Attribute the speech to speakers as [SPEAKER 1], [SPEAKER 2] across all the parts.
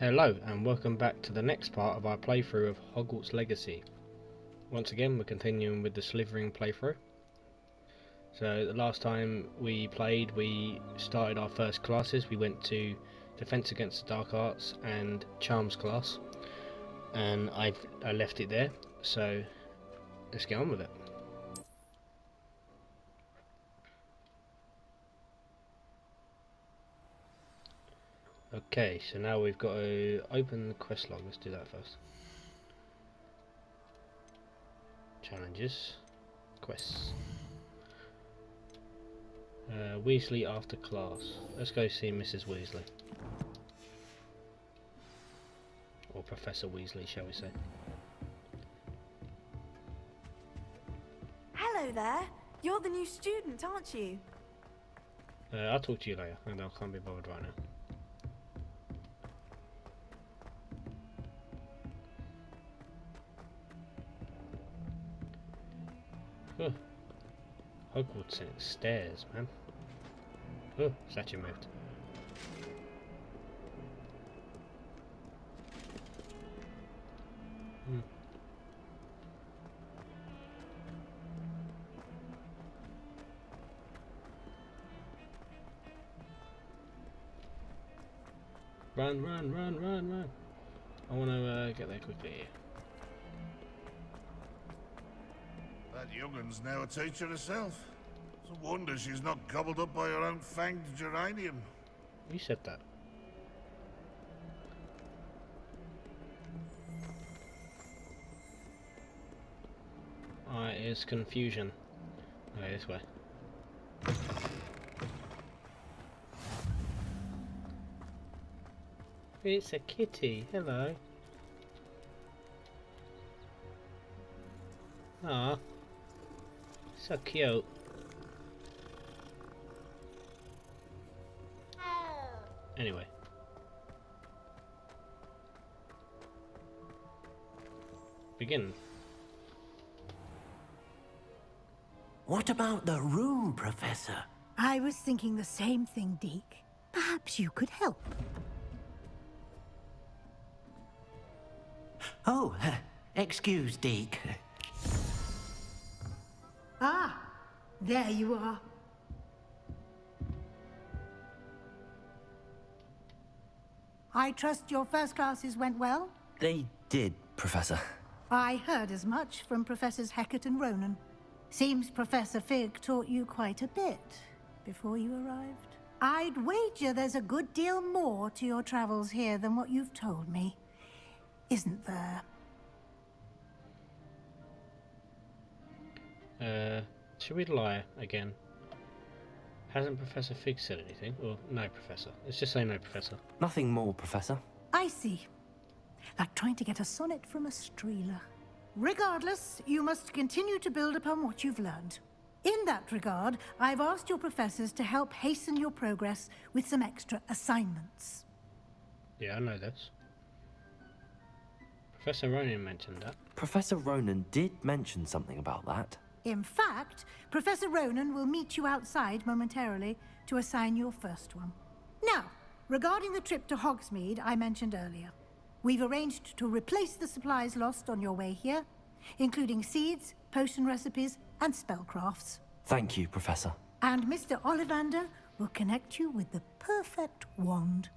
[SPEAKER 1] Hello and welcome back to the next part of our playthrough of Hogwarts Legacy. Once again we're continuing with the Slithering playthrough. So the last time we played we started our first classes. We went to Defense Against the Dark Arts and Charms class, and I left it there, so let's get on with it. Okay, so now we've got to open the quest log. Let's do that first. Challenges, quests. Weasley after class. Let's go see Mrs. Weasley. Or Professor Weasley, shall we say.
[SPEAKER 2] Hello there. You're the new student, aren't you?
[SPEAKER 1] I'll talk to you later. I can't be bothered right now. Oh, Hogwarts stairs, man. Oh, statue moved. Run, run, run, run, run. I want to get there quickly.
[SPEAKER 3] That young'un's now a teacher herself. It's a wonder she's not gobbled up by her own fanged geranium.
[SPEAKER 1] You said that. It's confusion. Okay, this way. It's a kitty. Hello. Ah, so cute. Anyway. Begin.
[SPEAKER 4] What about the room, Professor?
[SPEAKER 5] I was thinking the same thing, Deke. Perhaps you could help.
[SPEAKER 4] Oh, excuse, Deke.
[SPEAKER 5] Ah, there you are. I trust your first classes went well?
[SPEAKER 4] They did, Professor.
[SPEAKER 5] I heard as much from Professors Hecat and Ronan. Seems Professor Fig taught you quite a bit before you arrived. I'd wager there's a good deal more to your travels here than what you've told me. Isn't there?
[SPEAKER 1] Should we lie again? Hasn't Professor Fig said anything? Or no, Professor? Let's just say no, Professor.
[SPEAKER 4] Nothing more, Professor.
[SPEAKER 5] I see. Like trying to get a sonnet from a streeler. Regardless, you must continue to build upon what you've learned. In that regard, I've asked your professors to help hasten your progress with some extra assignments.
[SPEAKER 1] Yeah, I know this. Professor Ronan mentioned that.
[SPEAKER 4] Professor Ronan did mention something about that.
[SPEAKER 5] In fact, Professor Ronan will meet you outside momentarily to assign your first one. Now, regarding the trip to Hogsmead I mentioned earlier, we've arranged to replace the supplies lost on your way here, including seeds, potion recipes, and spellcrafts.
[SPEAKER 4] Thank you, Professor.
[SPEAKER 5] And Mr. Ollivander will connect you with the perfect wand.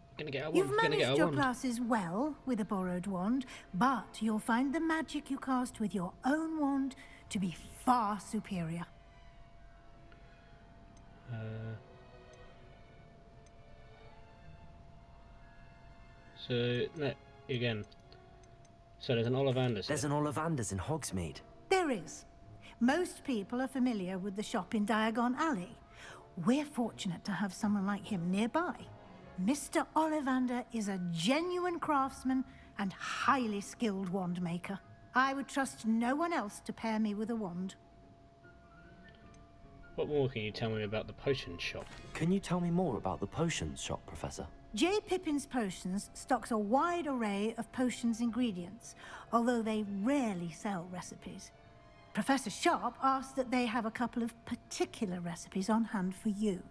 [SPEAKER 5] You've managed your classes well with a borrowed wand, but you'll find the magic you cast with your own wand to be far superior.
[SPEAKER 1] So, no, again. So there's an Ollivander's.
[SPEAKER 4] There's an Ollivander's in Hogsmead.
[SPEAKER 5] There is. Most people are familiar with the shop in Diagon Alley. We're fortunate to have someone like him nearby. Mr. Ollivander is a genuine craftsman and highly skilled wand maker. I would trust no one else to pair me with a wand.
[SPEAKER 1] What more can you tell me about the potion shop?
[SPEAKER 4] Can you tell me more about the potions shop, Professor?
[SPEAKER 5] J. Pippin's Potions stocks a wide array of potions ingredients, although they rarely sell recipes. Professor Sharp asked that they have a couple of particular recipes on hand for you.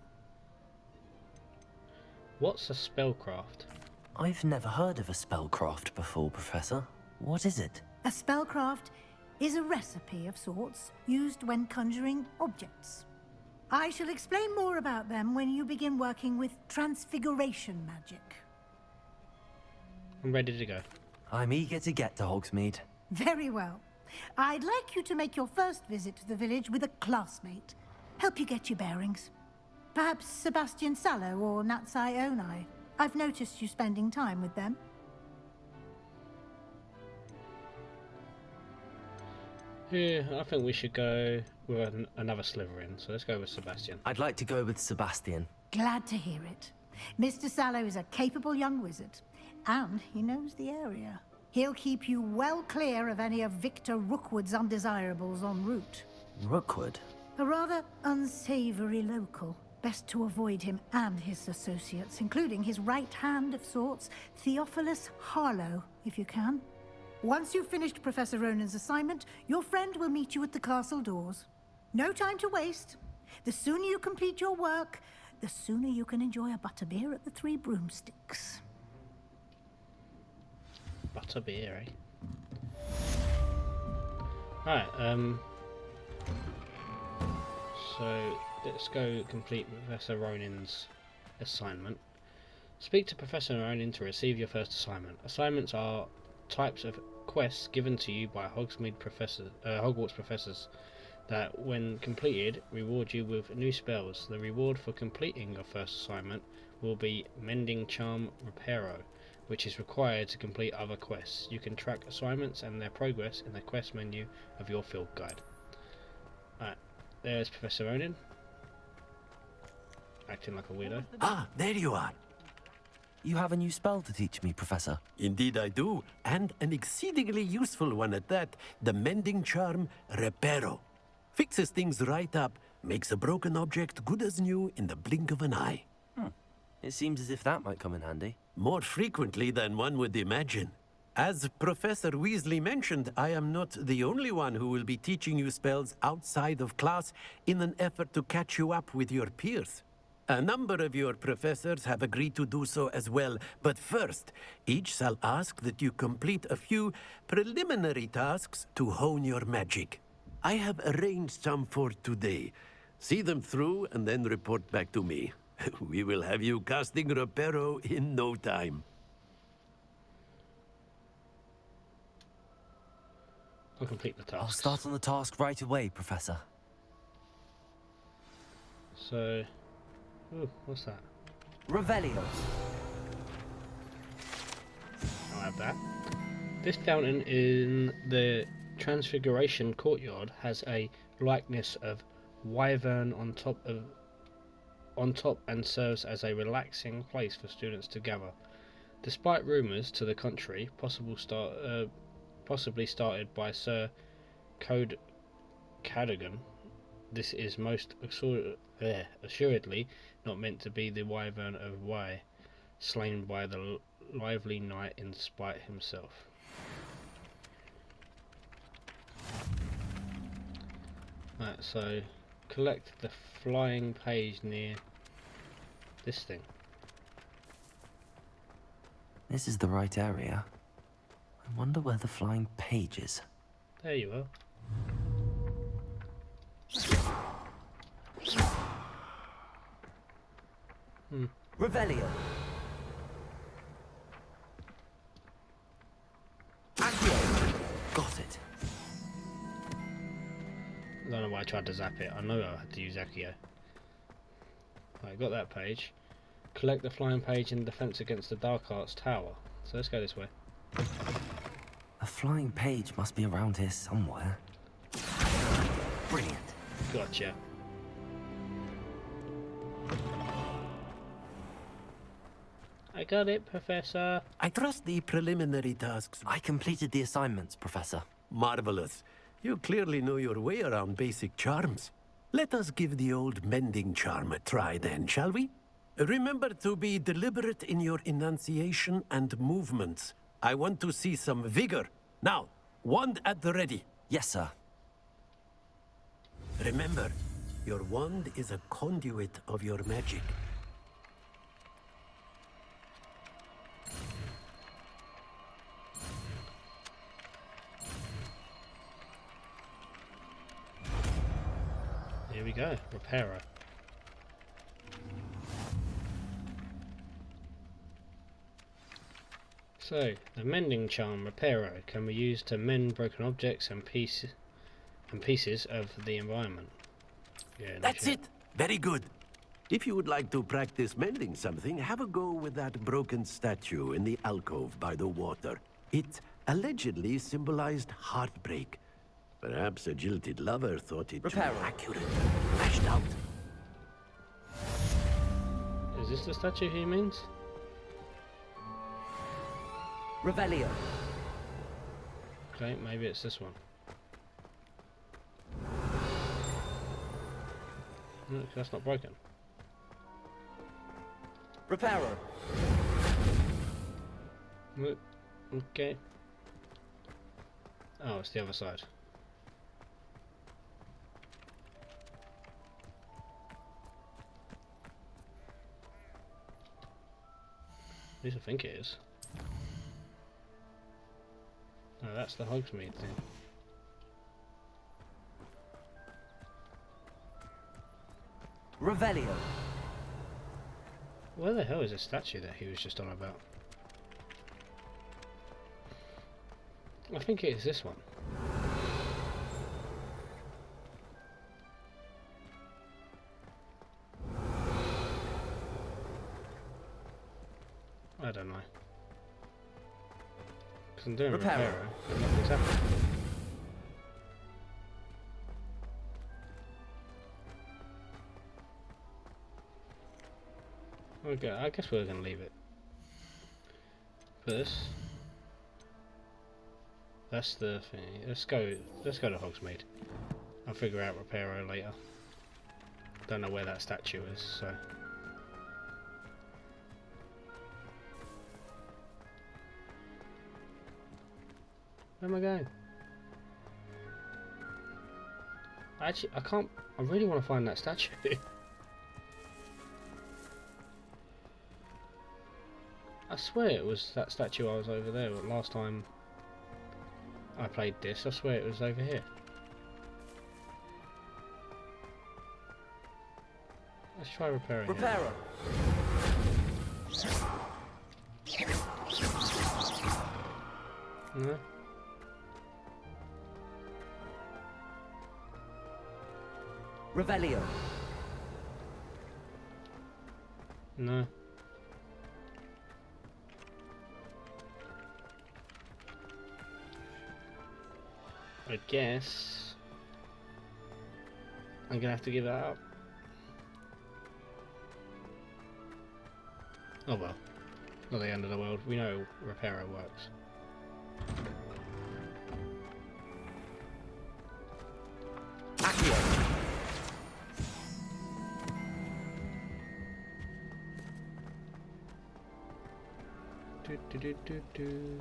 [SPEAKER 1] What's a spellcraft?
[SPEAKER 4] I've never heard of a spellcraft before, Professor. What is it?
[SPEAKER 5] A spellcraft is a recipe of sorts used when conjuring objects. I shall explain more about them when you begin working with transfiguration magic.
[SPEAKER 1] I'm ready to go.
[SPEAKER 4] I'm eager to get to Hogsmead.
[SPEAKER 5] Very well. I'd like you to make your first visit to the village with a classmate. Help you get your bearings. Perhaps Sebastian Sallow or Natsai Onai. I've noticed you spending time with them.
[SPEAKER 1] Yeah, I think we should go with another Slytherin, so let's go with Sebastian.
[SPEAKER 4] I'd like to go with Sebastian.
[SPEAKER 5] Glad to hear it. Mr. Sallow is a capable young wizard, and he knows the area. He'll keep you well clear of any of Victor Rookwood's undesirables en route.
[SPEAKER 4] Rookwood?
[SPEAKER 5] A rather unsavoury local. Best to avoid him and his associates, including his right hand of sorts, Theophilus Harlow, if you can. Once you've finished Professor Ronan's assignment, your friend will meet you at the castle doors. No time to waste. The sooner you complete your work, the sooner you can enjoy a butterbeer at the Three Broomsticks.
[SPEAKER 1] Butterbeer, eh? Alright, so let's go complete Professor Ronan's assignment. Speak to Professor Ronan to receive your first assignment. Assignments are types of quests given to you by Hogwarts professors that, when completed, reward you with new spells. The reward for completing your first assignment will be Mending Charm Reparo, which is required to complete other quests. You can track assignments and their progress in the quest menu of your field guide. Alright, there's Professor Ronan. Acting like a weirdo.
[SPEAKER 6] Ah, there you are.
[SPEAKER 4] You have a new spell to teach me, Professor.
[SPEAKER 6] Indeed I do, and an exceedingly useful one at that, the Mending Charm Reparo. Fixes things right up, makes a broken object good as new in the blink of an eye.
[SPEAKER 4] It seems as if that might come in handy.
[SPEAKER 6] More frequently than one would imagine. As Professor Weasley mentioned, I am not the only one who will be teaching you spells outside of class in an effort to catch you up with your peers. A number of your professors have agreed to do so as well, but first, each shall ask that you complete a few preliminary tasks to hone your magic. I have arranged some for today. See them through and then report back to me. We will have you casting Reparo in no time.
[SPEAKER 1] I'll complete the task.
[SPEAKER 4] I'll start on the task right away, Professor.
[SPEAKER 1] So, ooh, what's that?
[SPEAKER 4] Revelio.
[SPEAKER 1] I'll have that. This fountain in the Transfiguration Courtyard has a likeness of Wyvern on top and serves as a relaxing place for students to gather. Despite rumours to the contrary, possibly started by Sir Cadogan, this is most assuredly not meant to be the Wyvern of Wye, slain by the lively knight in spite himself. Right, so collect the flying page near this thing.
[SPEAKER 4] This is the right area. I wonder where the flying page is.
[SPEAKER 1] There you are.
[SPEAKER 4] Revelio. Got it.
[SPEAKER 1] I don't know why I tried to zap it. I know I had to use Accio. Right, got that page. Collect the flying page in defense against the Dark Arts Tower. So let's go this way.
[SPEAKER 4] A flying page must be around here somewhere. Brilliant.
[SPEAKER 1] Gotcha. I got it, Professor.
[SPEAKER 6] I trust the preliminary tasks.
[SPEAKER 4] I completed the assignments, Professor.
[SPEAKER 6] Marvelous. You clearly know your way around basic charms. Let us give the old mending charm a try then, shall we? Remember to be deliberate in your enunciation and movements. I want to see some vigor. Now, wand at the ready.
[SPEAKER 4] Yes, sir.
[SPEAKER 6] Remember, your wand is a conduit of your magic.
[SPEAKER 1] we go, repairer. So, the mending charm repairer can be used to mend broken objects and pieces of the environment. Yeah, no
[SPEAKER 6] That's
[SPEAKER 1] shit.
[SPEAKER 6] it. Very good. If you would like to practice mending something, have a go with that broken statue in the alcove by the water. It allegedly symbolized heartbreak. Perhaps a jilted lover thought it too accurate. Lashed out.
[SPEAKER 1] Is this the statue he means?
[SPEAKER 4] Revelio.
[SPEAKER 1] Okay, maybe it's this one. No, that's not broken.
[SPEAKER 4] Reparo.
[SPEAKER 1] Look, okay. Oh, it's the other side. At least I think it is. No, that's the Hogsmead thing.
[SPEAKER 4] Revelio.
[SPEAKER 1] Where the hell is the statue that he was just on about? I think it is this one. I don't know. Because I'm doing
[SPEAKER 4] Reparo.
[SPEAKER 1] reparo and nothing's happening. Okay, I guess we're gonna leave it. For this. That's the thing. Let's go to Hogsmeade. I'll figure out reparo later. Don't know where that statue is, so. Where am I going? Actually, I can't. I really want to find that statue. I swear it was that statue I was over there, but last time I played this, I swear it was over here. Let's try repairing it.
[SPEAKER 4] Reparo.
[SPEAKER 1] No?
[SPEAKER 4] Revelio.
[SPEAKER 1] No. I guess I'm gonna have to give that up. Oh well, not the end of the world. We know reparo works.
[SPEAKER 4] Accio.
[SPEAKER 1] Do, do, do, do, do.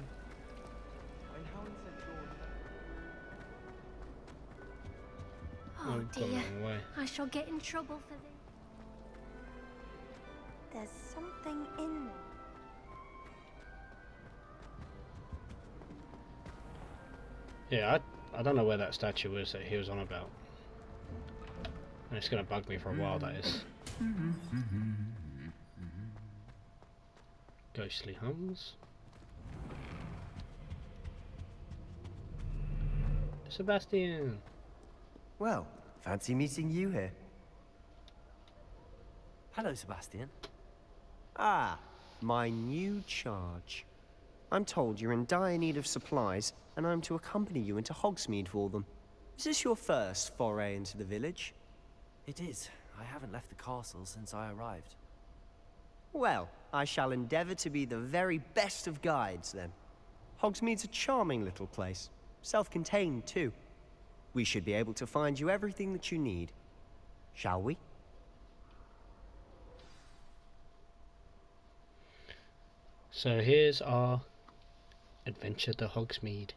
[SPEAKER 2] Oh
[SPEAKER 1] I've gone the
[SPEAKER 2] dear,
[SPEAKER 1] wrong way.
[SPEAKER 2] I shall get in trouble for this. There's something in there.
[SPEAKER 1] Yeah, I don't know where that statue is that he was on about. And it's gonna bug me for a while, that is. Ghostly hums. Sebastian!
[SPEAKER 7] Well, fancy meeting you here.
[SPEAKER 4] Hello, Sebastian.
[SPEAKER 7] Ah, my new charge. I'm told you're in dire need of supplies, and I'm to accompany you into Hogsmeade for them. Is this your first foray into the village?
[SPEAKER 4] It is. I haven't left the castle since I arrived.
[SPEAKER 7] Well, I shall endeavor to be the very best of guides, then. Hogsmeade's a charming little place. Self-contained, too. We should be able to find you everything that you need. Shall we?
[SPEAKER 1] So here's our adventure to Hogsmeade.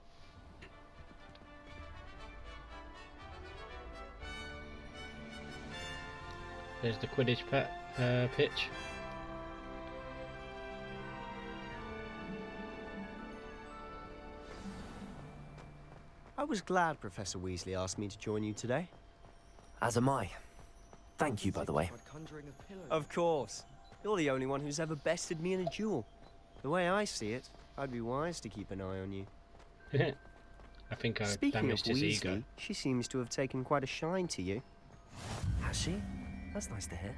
[SPEAKER 1] There's the Quidditch pitch.
[SPEAKER 7] I was glad Professor Weasley asked me to join you today.
[SPEAKER 4] As am I. Thank you, by the way.
[SPEAKER 7] Of course. You're the only one who's ever bested me in a duel. The way I see it, I'd be wise to keep an eye on you.
[SPEAKER 1] I think I
[SPEAKER 7] Speaking of
[SPEAKER 1] damaged his ego.
[SPEAKER 7] Weasley, she seems to have taken quite a shine to you.
[SPEAKER 4] Has she? That's nice to hear.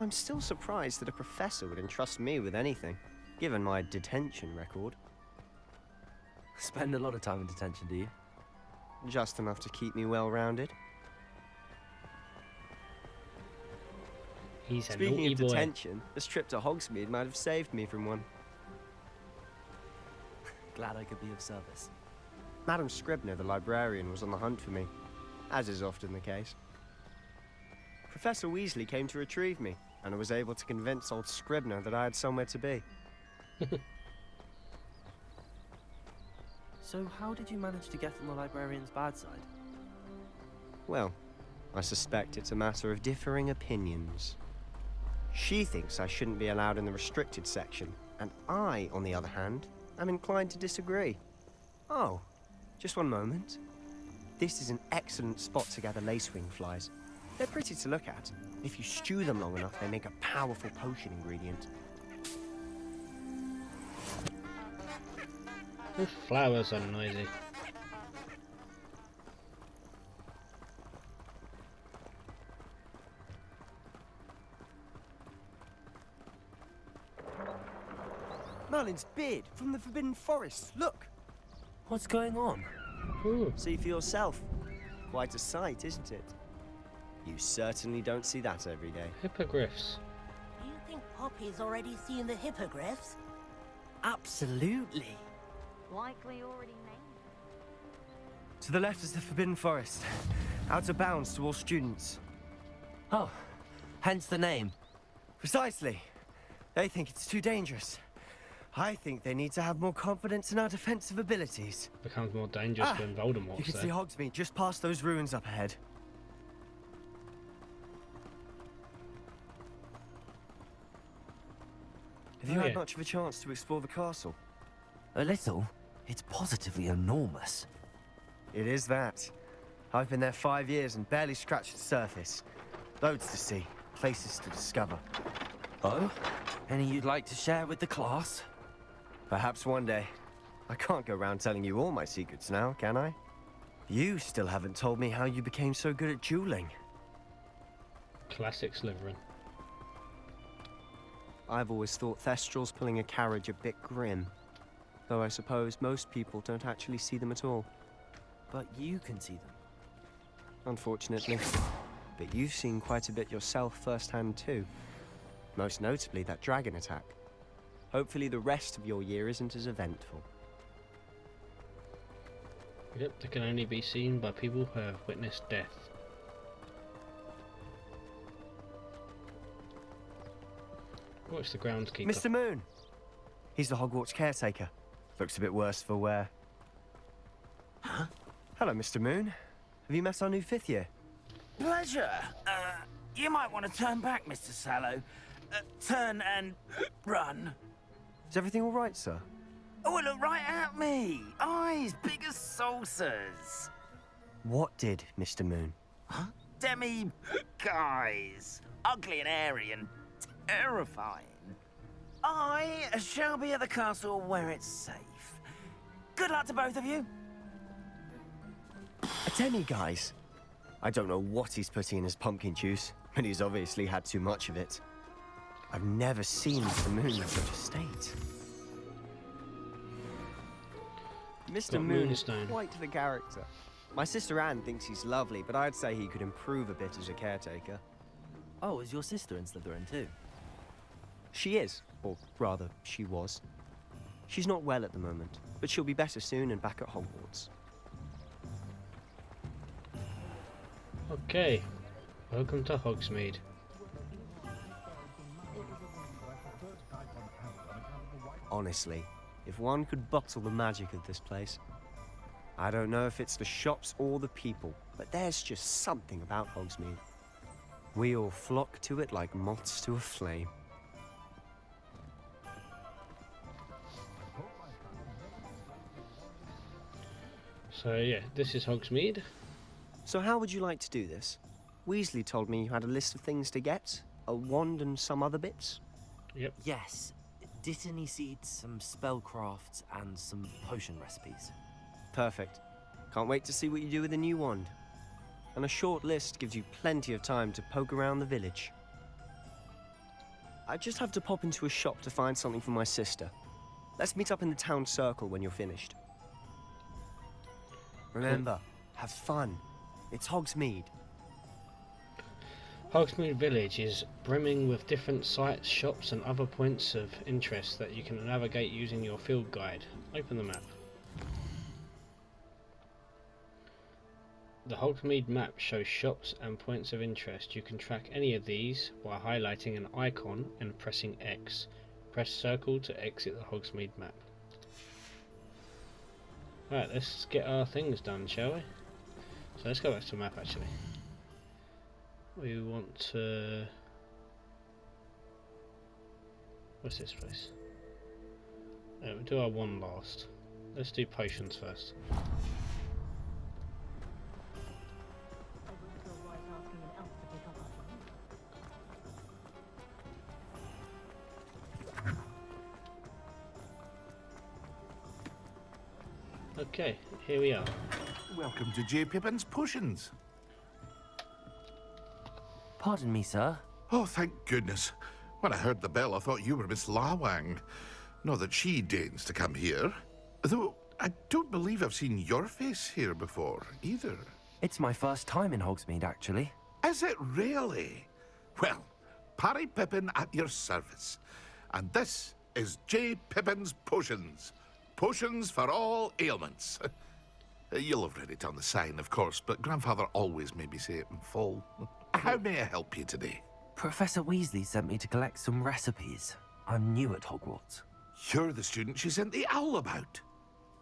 [SPEAKER 7] I'm still surprised that a professor would entrust me with anything, given my detention record.
[SPEAKER 4] Spend a lot of time in detention, do you?
[SPEAKER 7] Just enough to keep me well-rounded.
[SPEAKER 1] He's a
[SPEAKER 7] Speaking
[SPEAKER 1] naughty
[SPEAKER 7] of
[SPEAKER 1] boy.
[SPEAKER 7] detention, this trip to Hogsmead might have saved me from one.
[SPEAKER 4] Glad I could be of service.
[SPEAKER 7] Madam Scribner, the librarian, was on the hunt for me, as is often the case. Professor Weasley came to retrieve me, and I was able to convince old Scribner that I had somewhere to be.
[SPEAKER 4] So how did you manage to get on the librarian's bad side?
[SPEAKER 7] Well, I suspect it's a matter of differing opinions. She thinks I shouldn't be allowed in the restricted section, and I, on the other hand, am inclined to disagree. Oh, just one moment. This is an excellent spot to gather lacewing flies. They're pretty to look at. If you stew them long enough, they make a powerful potion ingredient.
[SPEAKER 1] The flowers are noisy.
[SPEAKER 7] Merlin's beard from the Forbidden Forest. Look!
[SPEAKER 4] What's going on?
[SPEAKER 1] Ooh.
[SPEAKER 7] See for yourself. Quite a sight, isn't it? You certainly don't see that every day.
[SPEAKER 1] Hippogriffs.
[SPEAKER 8] Do you think Poppy's already seen the hippogriffs?
[SPEAKER 7] Absolutely.
[SPEAKER 2] Likely already named.
[SPEAKER 7] To the left is the Forbidden Forest. Out of bounds to all students.
[SPEAKER 4] Oh, hence the name.
[SPEAKER 7] Precisely. They think it's too dangerous. I think they need to have more confidence in our defensive abilities.
[SPEAKER 1] Becomes more dangerous when Voldemort's
[SPEAKER 7] You can
[SPEAKER 1] there.
[SPEAKER 7] see Hogsmeade just past those ruins up ahead. Have you
[SPEAKER 1] Oh,
[SPEAKER 7] had
[SPEAKER 1] yeah.
[SPEAKER 7] much of a chance to explore the castle?
[SPEAKER 4] A little. It's positively enormous.
[SPEAKER 7] It is that. I've been there 5 years and barely scratched the surface. Loads to see, places to discover.
[SPEAKER 4] Oh? Any you'd like to share with the class?
[SPEAKER 7] Perhaps one day. I can't go around telling you all my secrets now, can I? You still haven't told me how you became so good at dueling.
[SPEAKER 1] Classic Slytherin.
[SPEAKER 7] I've always thought Thestrals pulling a carriage a bit grim. Though I suppose most people don't actually see them at all.
[SPEAKER 4] But you can see them.
[SPEAKER 7] Unfortunately. But you've seen quite a bit yourself firsthand too. Most notably that dragon attack. Hopefully the rest of your year isn't as eventful.
[SPEAKER 1] Yep, they can only be seen by people who have witnessed death. What's the groundskeeper?
[SPEAKER 7] Mr. Moon! He's the Hogwarts caretaker. Looks a bit worse for wear.
[SPEAKER 4] Huh?
[SPEAKER 7] Hello, Mr. Moon. Have you met our new 5th year?
[SPEAKER 9] Pleasure. You might want to turn back, Mr. Sallow. Turn and run.
[SPEAKER 7] Is everything all right, sir?
[SPEAKER 9] Oh, look right at me. Eyes big as saucers.
[SPEAKER 7] What did, Mr. Moon?
[SPEAKER 9] Huh? Demi guys. Ugly and airy and terrifying. I shall be at the castle where it's safe. Good luck to both of you.
[SPEAKER 7] A demi-guise? I don't know what he's putting in his pumpkin juice, but he's obviously had too much of it. I've never seen Mr. Moon in such a state. Mr.
[SPEAKER 1] Got
[SPEAKER 7] Moon is
[SPEAKER 1] Moonstone.
[SPEAKER 7] quite the character. My sister Anne thinks he's lovely, but I'd say he could improve a bit as a caretaker.
[SPEAKER 4] Oh, is your sister in Slytherin too?
[SPEAKER 7] She is, or rather, she was. She's not well at the moment, but she'll be better soon and back at Hogwarts.
[SPEAKER 1] Okay, welcome to Hogsmeade.
[SPEAKER 7] Honestly, if one could bottle the magic of this place. I don't know if it's the shops or the people, but there's just something about Hogsmeade. We all flock to it like moths to a flame.
[SPEAKER 1] So yeah, this is Hogsmeade.
[SPEAKER 7] So how would you like to do this? Weasley told me you had a list of things to get. A wand and some other bits.
[SPEAKER 1] Yep.
[SPEAKER 4] Yes, Dittany seeds, some spellcrafts, and some potion recipes.
[SPEAKER 7] Perfect. Can't wait to see what you do with the new wand. And a short list gives you plenty of time to poke around the village. I just have to pop into a shop to find something for my sister. Let's meet up in the town circle when you're finished. Remember, have fun. It's Hogsmead.
[SPEAKER 1] Hogsmead Village is brimming with different sites, shops and other points of interest that you can navigate using your field guide. Open the map. The Hogsmead map shows shops and points of interest. You can track any of these by highlighting an icon and pressing X. Press circle to exit the Hogsmead map. Right, let's get our things done, shall we? So let's go back to the map actually. We want to... What's this place? We'll do our one last. Let's do potions first. Okay, here we are.
[SPEAKER 3] Welcome to J. Pippin's Potions.
[SPEAKER 4] Pardon me, sir.
[SPEAKER 3] Oh, thank goodness. When I heard the bell, I thought you were Miss Lawang. Not that she deigns to come here. Though, I don't believe I've seen your face here before, either.
[SPEAKER 4] It's my first time in Hogsmeade, actually.
[SPEAKER 3] Is it really? Well, Parry Pippin at your service. And this is J. Pippin's Potions. Potions for all ailments. You'll have read it on the sign, of course, but Grandfather always made me say it in full. How may I help you today?
[SPEAKER 4] Professor Weasley sent me to collect some recipes. I'm new at Hogwarts.
[SPEAKER 3] You're the student she sent the owl about.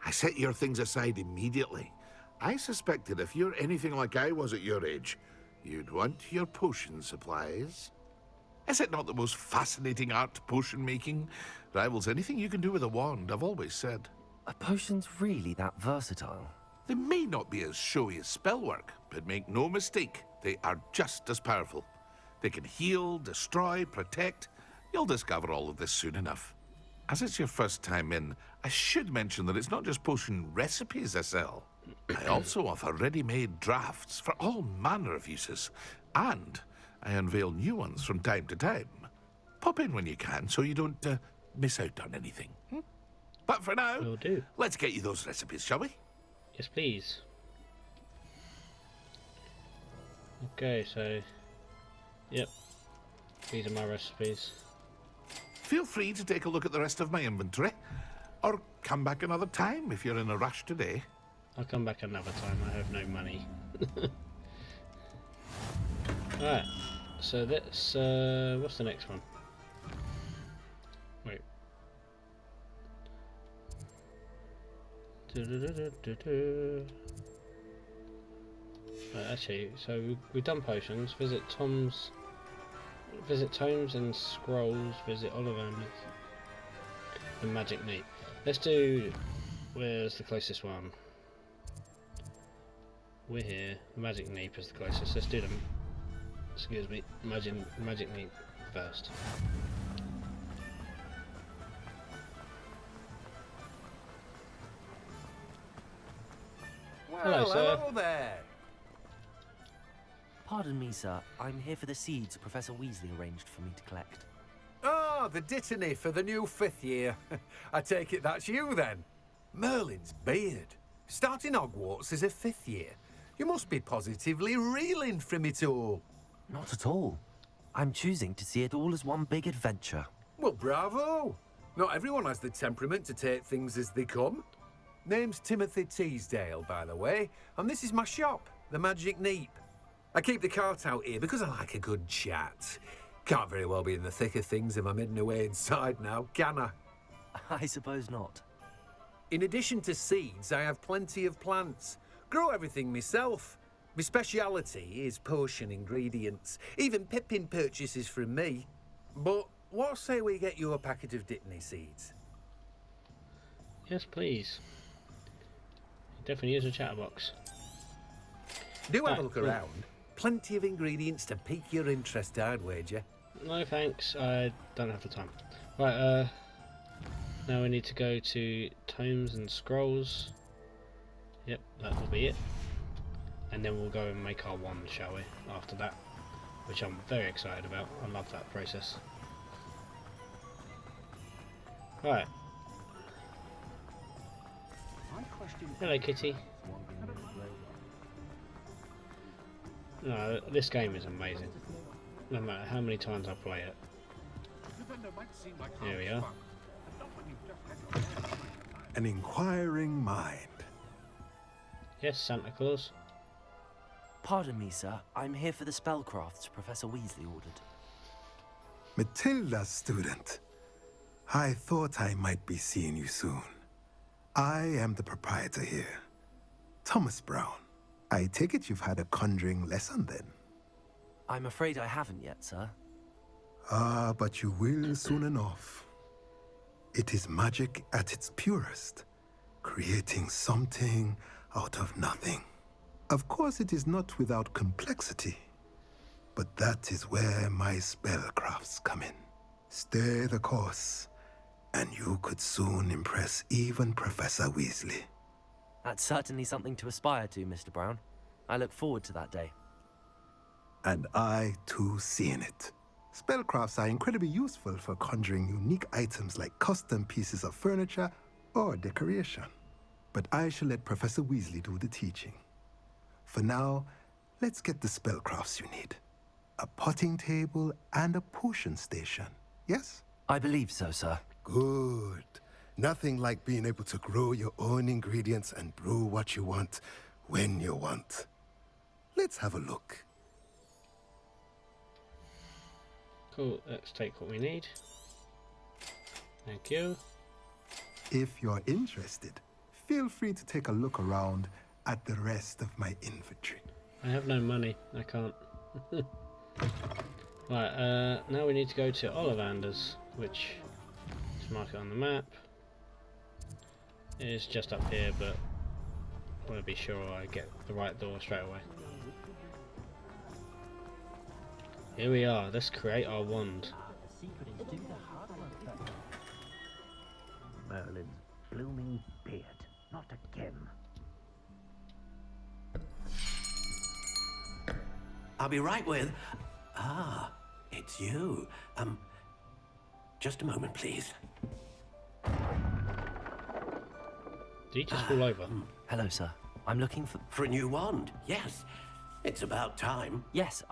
[SPEAKER 3] I set your things aside immediately. I suspected if you're anything like I was at your age, you'd want your potion supplies. Is it not the most fascinating art, potion making? Rivals anything you can do with a wand, I've always said.
[SPEAKER 4] Are potions really that versatile?
[SPEAKER 3] They may not be as showy as spellwork, but make no mistake, they are just as powerful. They can heal, destroy, protect. You'll discover all of this soon enough. As it's your first time in, I should mention that it's not just potion recipes I sell. I also offer ready-made drafts for all manner of uses, and I unveil new ones from time to time. Pop in when you can so you don't miss out on anything. But for now,
[SPEAKER 1] Will do.
[SPEAKER 3] let's get you those recipes, shall we?
[SPEAKER 1] Yes, please. Okay, so... Yep. These are my recipes.
[SPEAKER 3] Feel free to take a look at the rest of my inventory, or come back another time if you're in a rush today.
[SPEAKER 1] I'll come back another time, I have no money. Alright, so let's... what's the next one? Wait. Actually, so we've done potions. Visit Tomes and Scrolls. Visit Ollivanders and Magic Neat. Let's do. Where's the closest one? We're here. Magic Neep is the closest. Let's do them. Excuse me. Magic Neep first.
[SPEAKER 6] Well,
[SPEAKER 1] Hello, sir.
[SPEAKER 6] hello there.
[SPEAKER 4] Pardon me, sir. I'm here for the seeds Professor Weasley arranged for me to collect.
[SPEAKER 6] Oh, the Dittany for the new 5th year. I take it that's you then. Merlin's beard. Starting Hogwarts as a 5th year. You must be positively reeling from it all.
[SPEAKER 4] Not at all. I'm choosing to see it all as one big adventure.
[SPEAKER 6] Well, bravo. Not everyone has the temperament to take things as they come. Name's Timothy Teasdale, by the way, and this is my shop, the Magic Neep. I keep the cart out here because I like a good chat. Can't very well be in the thick of things if I'm hidden away inside now, can I?
[SPEAKER 4] I suppose not.
[SPEAKER 6] In addition to seeds, I have plenty of plants. Grow everything myself. My speciality is potion ingredients. Even Pippin purchases from me. But what say we get you a packet of Dittany seeds?
[SPEAKER 1] Yes, please. Definitely use a chatterbox.
[SPEAKER 6] Do have
[SPEAKER 1] Right,
[SPEAKER 6] a look
[SPEAKER 1] cool.
[SPEAKER 6] around.
[SPEAKER 10] plenty of ingredients to pique your interest, I'd wager.
[SPEAKER 1] No thanks, I don't have the time. Right, now we need to go to Tomes and Scrolls. Yep, that will be it. And then we'll go and make our wand, shall we, after that. Which I'm very excited about. I love that process. Right. Hello, Kitty. No, this game is amazing. No matter how many times I play it. Here we are.
[SPEAKER 11] An inquiring mind.
[SPEAKER 1] Yes, Santa Claus.
[SPEAKER 4] Pardon me, sir. I'm here for the spellcrafts Professor Weasley ordered.
[SPEAKER 11] Matilda's student. I thought I might be seeing you soon. I am the proprietor here, Thomas Brown. I take it you've had a conjuring lesson then?
[SPEAKER 4] I'm afraid I haven't yet, sir.
[SPEAKER 11] Ah, but you will soon enough. It is magic at its purest, creating something out of nothing. Of course, it is not without complexity, but that is where my spellcrafts come in. Stay the course, and you could soon impress even Professor Weasley.
[SPEAKER 4] That's certainly something to aspire to, Mr. Brown. I look forward to that day.
[SPEAKER 11] And I, too, seeing it. Spellcrafts are incredibly useful for conjuring unique items like custom pieces of furniture or decoration. But I shall let Professor Weasley do the teaching. For now, let's get the spellcrafts you need. A potting table and a potion station, yes?
[SPEAKER 4] I believe so, sir.
[SPEAKER 11] Good. Nothing like being able to grow your own ingredients and brew what you want when you want. Let's have a look.
[SPEAKER 1] Cool, let's take what we need. Thank you.
[SPEAKER 11] If you're interested, feel free to take a look around at the rest of my inventory.
[SPEAKER 1] I have no money, I can't. Right, now we need to go to Ollivander's, which, let's mark it on the map. It is just up here, but I want to be sure I get the right door straight away. Here we are, let's create our wand.
[SPEAKER 9] Merlin's blooming beard, not again.
[SPEAKER 6] I'll be right with... Ah, it's you. Just a moment, please.
[SPEAKER 1] Did he just fall over?
[SPEAKER 4] Hello, sir. I'm looking for...
[SPEAKER 6] For a new wand, yes. It's about time.
[SPEAKER 4] Yes,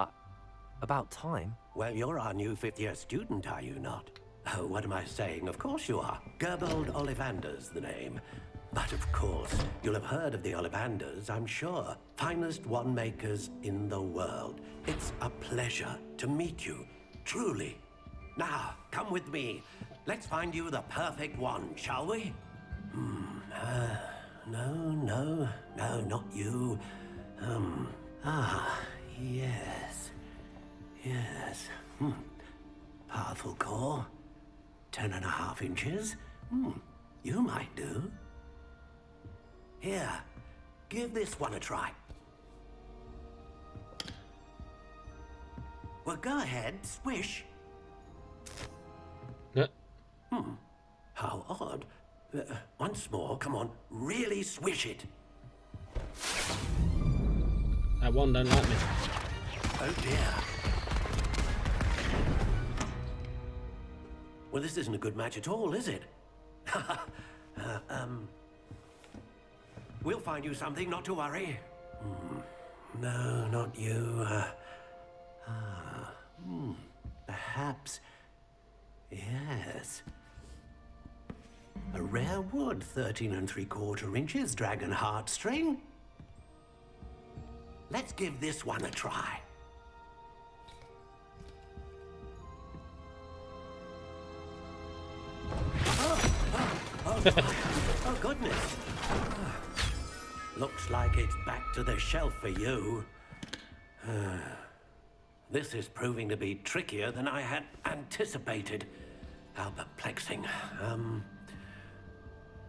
[SPEAKER 4] about time?
[SPEAKER 6] Well, you're our new fifth-year student, are you not? Oh, what am I saying? Of course you are. Gerbold Ollivander's the name. But of course, you'll have heard of the Ollivanders, I'm sure. Finest wand makers in the world. It's a pleasure to meet you, truly. Now, come with me. Let's find you the perfect wand, shall we? No, not you. Yes. Yes. Powerful core. 10.5 inches. You might do. Here, give this one a try. Well, go ahead, swish. How odd. Once more, come on, really swish it.
[SPEAKER 1] That one don't like me.
[SPEAKER 6] Oh dear. Well, this isn't a good match at all, is it? We'll find you something, not to worry. No, not you. Perhaps. Yes. A rare wood, 13 3/4 inches, dragon heartstring. Let's give this one a try. Oh, goodness. Looks like it's back to the shelf for you. This is proving to be trickier than I had anticipated. How perplexing.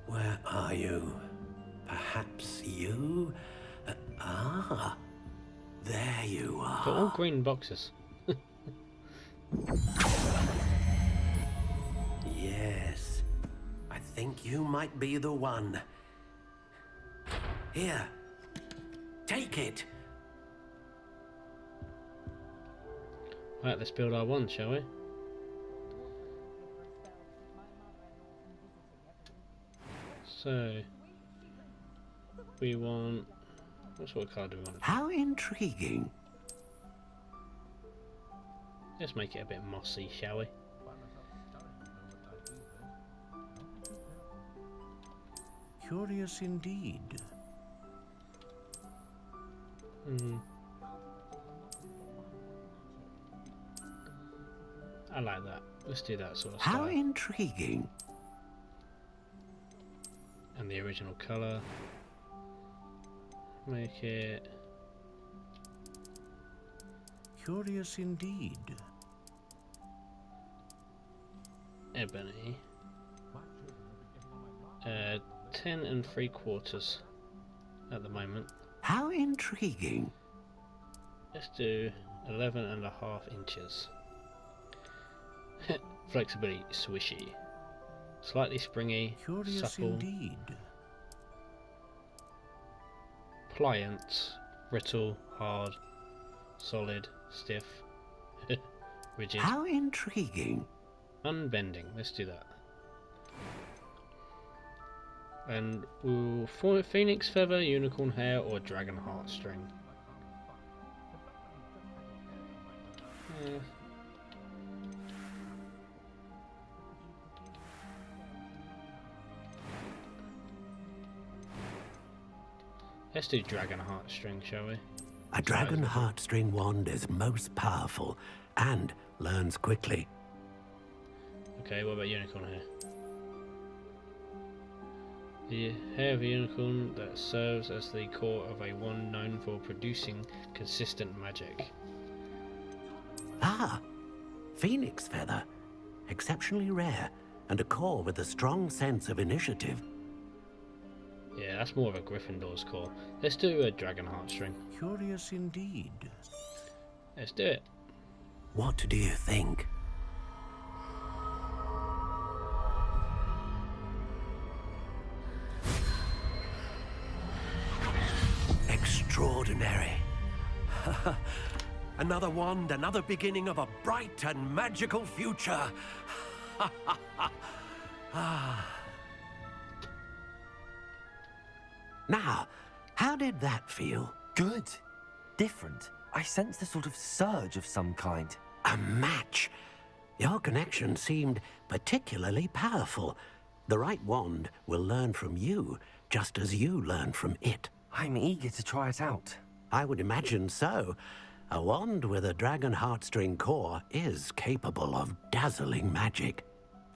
[SPEAKER 6] Where are you? Perhaps you? There you are.
[SPEAKER 1] They're all green boxes.
[SPEAKER 6] Yes. I think you might be the one. Here. Take it.
[SPEAKER 1] Right, let's build our wand, shall we? So, we want... what sort of card do we want?
[SPEAKER 6] How intriguing.
[SPEAKER 1] Let's make it a bit mossy, shall we?
[SPEAKER 6] Curious indeed.
[SPEAKER 1] I like that. Let's do that sort of
[SPEAKER 6] How
[SPEAKER 1] style.
[SPEAKER 6] intriguing.
[SPEAKER 1] And the original colour. Make it...
[SPEAKER 6] Curious indeed.
[SPEAKER 1] ebony. 10 3/4 at the moment.
[SPEAKER 6] How intriguing.
[SPEAKER 1] Let's do 11.5 inches. Flexibility, swishy. Slightly springy,
[SPEAKER 6] Curious
[SPEAKER 1] supple.
[SPEAKER 6] indeed.
[SPEAKER 1] Pliant, brittle, hard, solid, stiff, rigid.
[SPEAKER 6] How intriguing.
[SPEAKER 1] Unbending, let's do that. And we'll phoenix feather, unicorn hair, or dragon heartstring. Let's do dragon heartstring, shall we?
[SPEAKER 6] A dragon heartstring wand is most powerful and learns quickly.
[SPEAKER 1] Okay, what about unicorn hair? The hair of a unicorn that serves as the core of a wand known for producing consistent magic.
[SPEAKER 6] Ah, phoenix feather. Exceptionally rare, and a core with a strong sense of initiative.
[SPEAKER 1] Yeah, that's more of a Gryffindor's core. Let's do a dragon heartstring.
[SPEAKER 6] Curious indeed.
[SPEAKER 1] Let's do it.
[SPEAKER 6] What do you think? Extraordinary. Another wand, another beginning of a bright and magical future. Now, how did that feel?
[SPEAKER 4] Good. Different. I sensed a sort of surge of some kind.
[SPEAKER 6] A match. Your connection seemed particularly powerful. The right wand will learn from you, just as you learn from it.
[SPEAKER 4] I'm eager to try it out.
[SPEAKER 6] I would imagine so. A wand with a dragon heartstring core is capable of dazzling magic.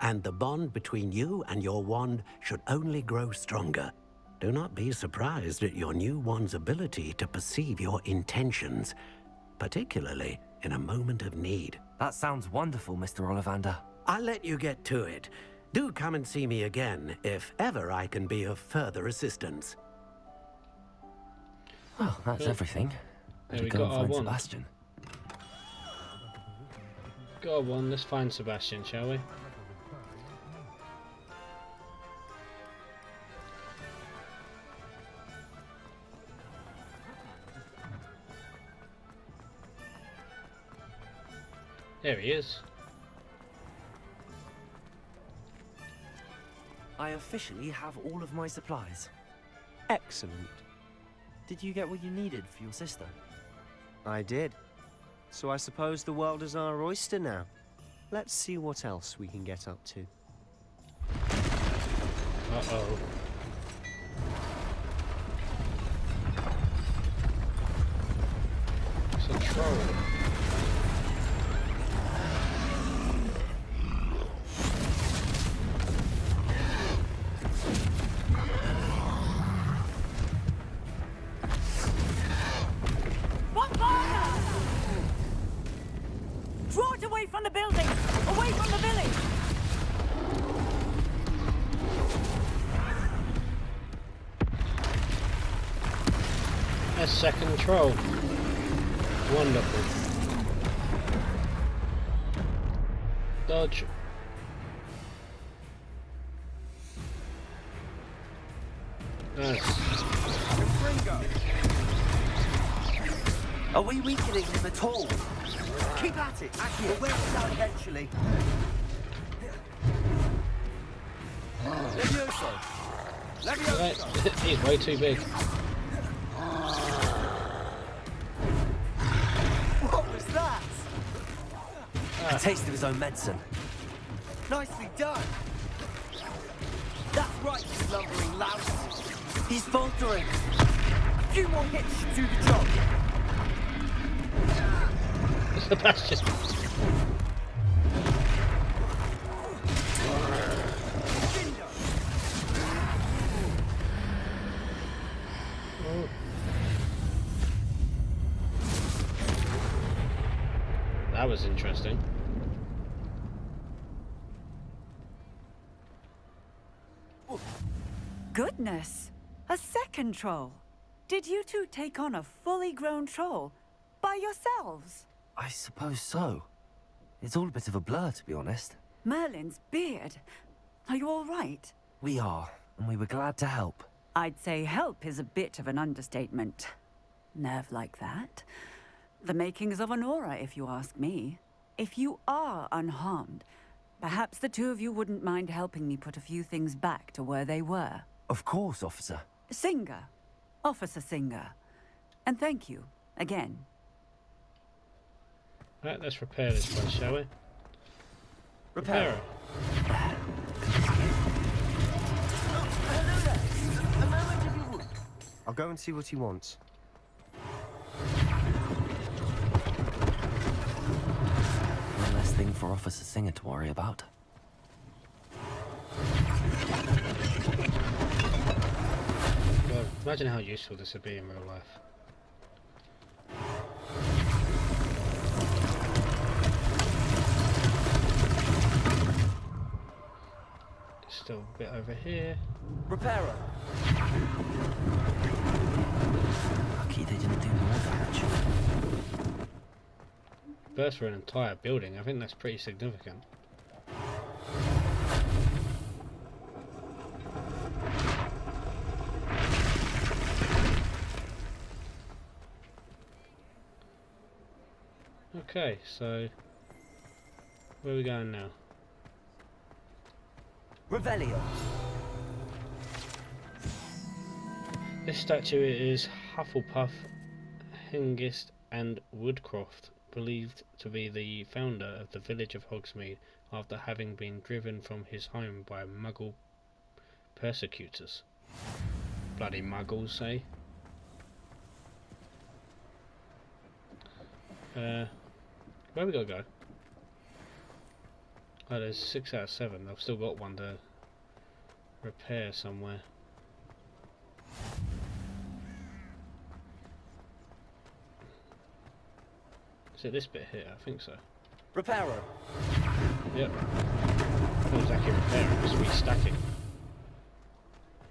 [SPEAKER 6] And the bond between you and your wand should only grow stronger. Do not be surprised at your new wand's ability to perceive your intentions, particularly in a moment of need.
[SPEAKER 4] That sounds wonderful, Mr. Ollivander.
[SPEAKER 6] I'll let you get to it. Do come and see me again, if ever I can be of further assistance.
[SPEAKER 4] Well, that's everything. Better
[SPEAKER 1] we
[SPEAKER 4] go
[SPEAKER 1] got
[SPEAKER 4] and
[SPEAKER 1] our
[SPEAKER 4] find
[SPEAKER 1] wand.
[SPEAKER 4] Sebastian.
[SPEAKER 1] Got one, let's find Sebastian, shall we? There he is.
[SPEAKER 4] I officially have all of my supplies.
[SPEAKER 7] Excellent.
[SPEAKER 4] Did you get what you needed for your sister?
[SPEAKER 7] I did. So I suppose the world is our oyster now. Let's see what else we can get up to.
[SPEAKER 1] Uh-oh. It's a troll.
[SPEAKER 8] Draw it away from the building! Away from the village!
[SPEAKER 1] A second troll. Wonderful. Dodge. Nice.
[SPEAKER 7] Are we weakening him at all? Keep at it. We'll wear it down eventually. Levioso.
[SPEAKER 1] Right. He's way too big.
[SPEAKER 7] What was that?
[SPEAKER 4] A taste of his own medicine.
[SPEAKER 7] Nicely done. That's right, you lumbering louse. He's faltering. A few more hits should do the job.
[SPEAKER 1] Sebastian. That was interesting.
[SPEAKER 12] Goodness! A second troll! Did you two take on a fully grown troll by yourselves?
[SPEAKER 4] I suppose so. It's all a bit of a blur, to be honest.
[SPEAKER 12] Merlin's beard. Are you all right?
[SPEAKER 4] We are, and we were glad to help.
[SPEAKER 12] I'd say help is a bit of an understatement. Nerve like that. The makings of an aura, if you ask me. If you are unharmed, perhaps the two of you wouldn't mind helping me put a few things back to where they were.
[SPEAKER 4] Of course, officer.
[SPEAKER 12] Singer. Officer Singer. And thank you, again.
[SPEAKER 1] Right, let's repair this place, shall we?
[SPEAKER 7] Repair it. I'll go and see what he wants.
[SPEAKER 4] One less thing for Officer Singer to worry about.
[SPEAKER 1] God, imagine how useful this would be in real life. Still a bit over here.
[SPEAKER 7] Repairer.
[SPEAKER 4] Lucky they didn't do more damage.
[SPEAKER 1] Burst for an entire building. I think that's pretty significant. Okay, so where are we going now?
[SPEAKER 7] Revelio.
[SPEAKER 1] This statue is Hufflepuff, Hengist and Woodcroft, believed to be the founder of the village of Hogsmead after having been driven from his home by Muggle persecutors. Bloody Muggles, eh? Where we gotta go? Oh, there's 6 out of 7. I've still got one to repair somewhere. Is it this bit here? I think so.
[SPEAKER 7] Repairer.
[SPEAKER 1] Yep. Not exactly repairing, just restacking.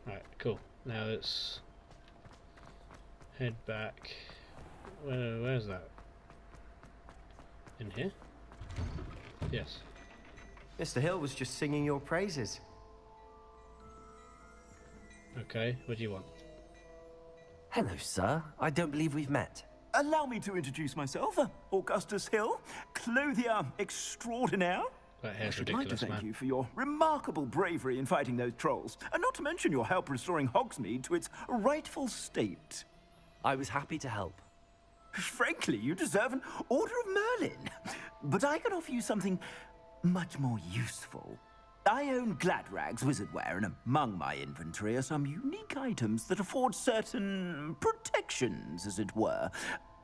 [SPEAKER 1] Right, cool. Now let's head back. Where's that? In here? Yes.
[SPEAKER 7] Mr. Hill was just singing your praises.
[SPEAKER 1] Okay, what do you want?
[SPEAKER 4] Hello, sir. I don't believe we've met.
[SPEAKER 9] Allow me to introduce myself, Augustus Hill, clothier extraordinaire.
[SPEAKER 1] That
[SPEAKER 9] I
[SPEAKER 1] hair's
[SPEAKER 9] should like to
[SPEAKER 1] ridiculous,
[SPEAKER 9] thank
[SPEAKER 1] man.
[SPEAKER 9] you for your remarkable bravery in fighting those trolls, and not to mention your help restoring Hogsmeade to its rightful state.
[SPEAKER 4] I was happy to help.
[SPEAKER 9] Frankly, you deserve an Order of Merlin. But I can offer you something much more useful. I own Gladrag's wizardware, and among my inventory are some unique items that afford certain protections, as it were.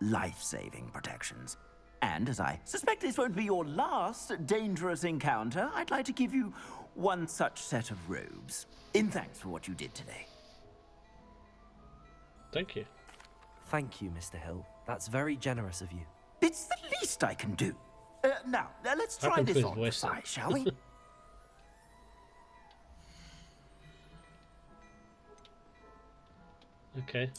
[SPEAKER 9] Life-saving protections. And as I suspect this won't be your last dangerous encounter, I'd like to give you one such set of robes, in thanks for what you did today.
[SPEAKER 1] Thank you.
[SPEAKER 4] Thank you, Mr. Hill. That's very generous of you.
[SPEAKER 9] It's the least I can do. Now, let's
[SPEAKER 1] How
[SPEAKER 9] try
[SPEAKER 1] come
[SPEAKER 9] this
[SPEAKER 1] his
[SPEAKER 9] on for
[SPEAKER 1] voice
[SPEAKER 9] size,
[SPEAKER 1] then?
[SPEAKER 9] shall we?
[SPEAKER 1] Okay.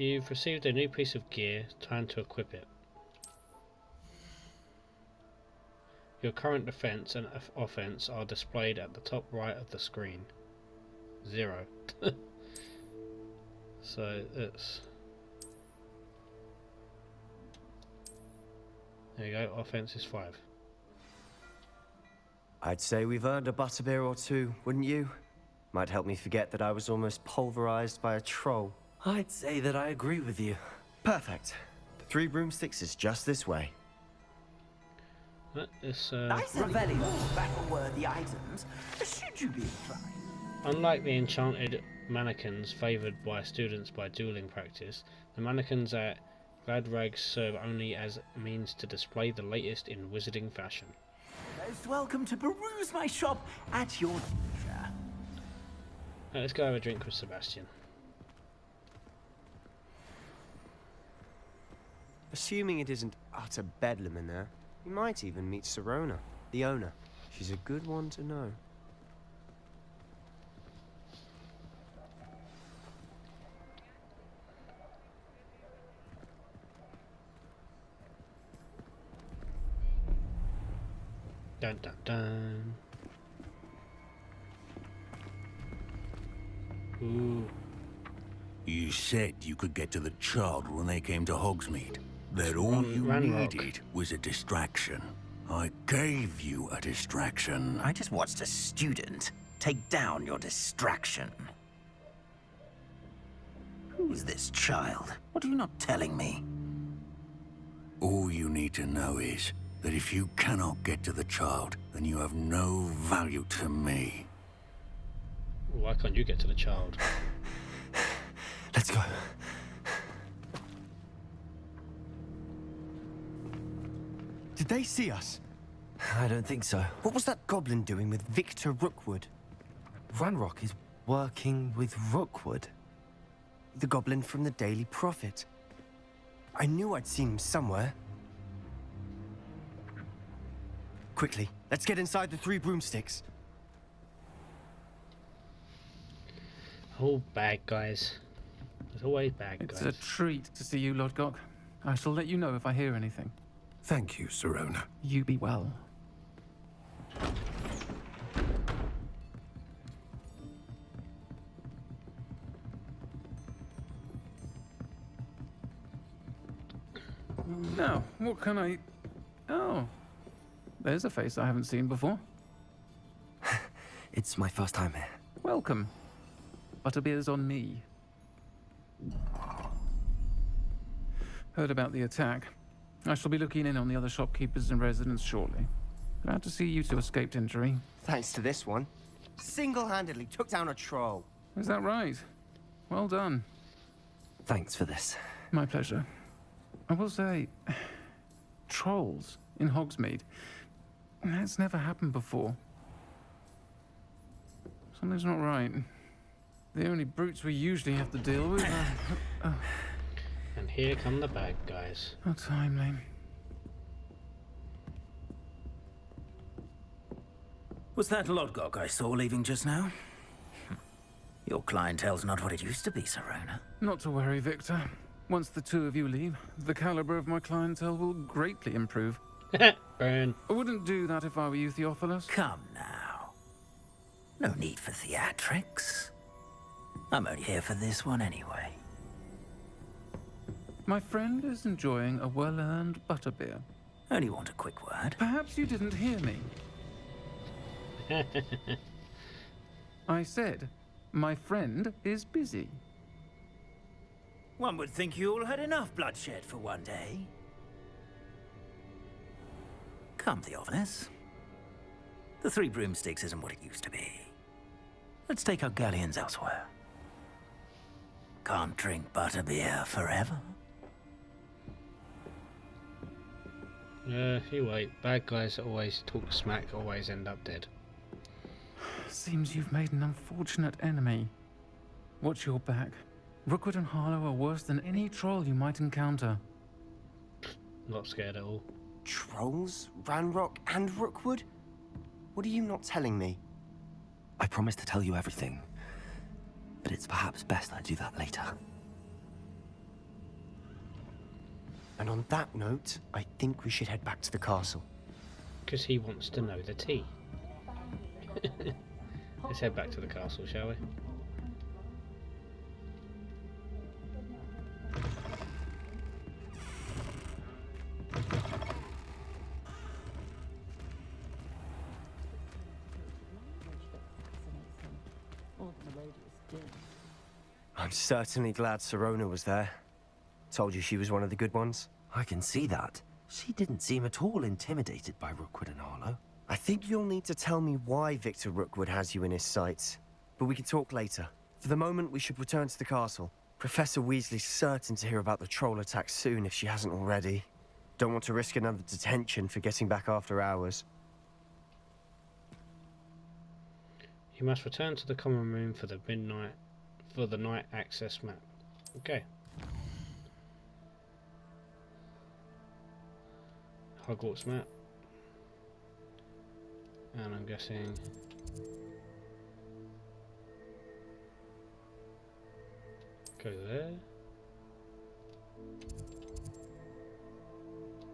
[SPEAKER 1] You've received a new piece of gear. Time to equip it. Your current defense and offense are displayed at the top right of the screen. 0. So it's... There you go, offense is 5.
[SPEAKER 7] I'd say we've earned a butterbeer or two, wouldn't you? Might help me forget that I was almost pulverized by a troll.
[SPEAKER 4] I'd say that I agree with you.
[SPEAKER 7] Perfect. The 3 broomsticks is just this way.
[SPEAKER 1] It's,
[SPEAKER 9] Nice and very battle-worthy items, should you be inclined.
[SPEAKER 1] unlike the enchanted mannequins favoured by students by dueling practice, the mannequins at Gladrags serve only as a means to display the latest in wizarding fashion.
[SPEAKER 9] Most welcome to peruse my shop at your leisure.
[SPEAKER 1] Let's go have a drink with Sebastian.
[SPEAKER 7] Assuming it isn't utter bedlam in there, you might even meet Sirona, the owner. She's a good one to know.
[SPEAKER 1] Dun dun dun. Ooh.
[SPEAKER 13] You said you could get to the child when they came to Hogsmead. That all you
[SPEAKER 1] Ranrock.
[SPEAKER 13] needed was a distraction. I gave you a distraction.
[SPEAKER 9] I just watched a student take down your distraction. Who's this child? What are you not telling me?
[SPEAKER 13] All you need to know is that if you cannot get to the child, then you have no value to me.
[SPEAKER 1] Why can't you get to the child?
[SPEAKER 4] Let's go.
[SPEAKER 7] Did they see us?
[SPEAKER 4] I don't think so.
[SPEAKER 7] What was that goblin doing with Victor Rookwood?
[SPEAKER 4] Ranrock is working with Rookwood.
[SPEAKER 7] The goblin from the Daily Prophet. I knew I'd seen him somewhere. Quickly, let's get inside the 3 broomsticks.
[SPEAKER 1] Oh, bad guys. There's always bad
[SPEAKER 14] It's
[SPEAKER 1] guys.
[SPEAKER 14] a treat to see you, Lodgok. I shall let you know if I hear anything.
[SPEAKER 11] Thank you, Sirona.
[SPEAKER 14] You be well. Now, what can I... Oh. There's a face I haven't seen before.
[SPEAKER 4] It's my first time here.
[SPEAKER 14] Welcome. Butterbeer's on me. Heard about the attack. I shall be looking in on the other shopkeepers and residents shortly. Glad to see you two escaped injury.
[SPEAKER 7] Thanks to this one. Single-handedly took down a troll.
[SPEAKER 14] Is that right? Well done.
[SPEAKER 4] Thanks for this.
[SPEAKER 14] My pleasure. I will say, trolls in Hogsmeade. That's never happened before. Something's not right. The only brutes we usually have to deal with are...
[SPEAKER 1] And here come the bad guys.
[SPEAKER 14] How timely.
[SPEAKER 9] Was that Lodgok I saw leaving just now? Your clientele's not what it used to be, Sirona.
[SPEAKER 14] Not to worry, Victor. Once the 2 of you leave, the caliber of my clientele will greatly improve.
[SPEAKER 1] Burn.
[SPEAKER 14] I wouldn't do that if I were you, Theophilus.
[SPEAKER 9] Come now. No need for theatrics. I'm only here for this one anyway.
[SPEAKER 14] My friend is enjoying a well-earned butterbeer.
[SPEAKER 9] Only want a quick word.
[SPEAKER 14] Perhaps you didn't hear me. I said, my friend is busy.
[SPEAKER 9] One would think you all had enough bloodshed for one day. Come, Theophilus. The 3 broomsticks isn't what it used to be. Let's take our galleons elsewhere. Can't drink butterbeer forever.
[SPEAKER 1] You wait. Bad guys that always talk smack always end up dead.
[SPEAKER 14] Seems you've made an unfortunate enemy. Watch your back. Rookwood and Harlow are worse than any troll you might encounter.
[SPEAKER 1] Not scared at all.
[SPEAKER 7] Trolls? Ranrock and Rookwood? What are you not telling me?
[SPEAKER 4] I promise to tell you everything, but it's perhaps best I do that later.
[SPEAKER 7] And on that note, I think we should head back to the castle.
[SPEAKER 1] Because he wants to know the tea. Let's head back to the castle, shall we?
[SPEAKER 7] I'm certainly glad Sirona was there. Told you she was one of the good ones.
[SPEAKER 4] I can see that. She didn't seem at all intimidated by Rookwood and Harlow.
[SPEAKER 7] I think you'll need to tell me why Victor Rookwood has you in his sights. But we can talk later. For the moment, we should return to the castle. Professor Weasley's certain to hear about the troll attack soon if she hasn't already. Don't want to risk another detention for getting back after hours.
[SPEAKER 1] You must return to the common room for the night access map. Okay. Hogwarts map. And I'm guessing go there.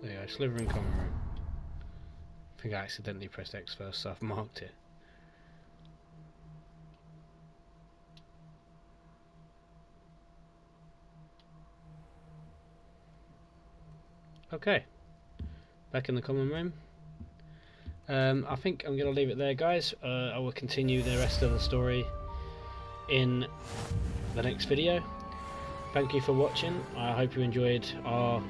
[SPEAKER 1] There you go, Slytherin common room. I think I accidentally pressed X first, so I've marked it. Okay, back in the common room. I think I'm going to leave it there, guys. I will continue the rest of the story in the next video. Thank you for watching. I hope you enjoyed our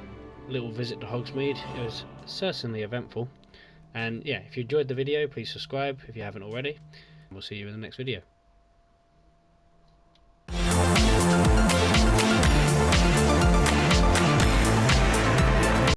[SPEAKER 1] little visit to Hogsmeade. It was certainly eventful. And yeah, if you enjoyed the video, please subscribe if you haven't already. We'll see you in the next video.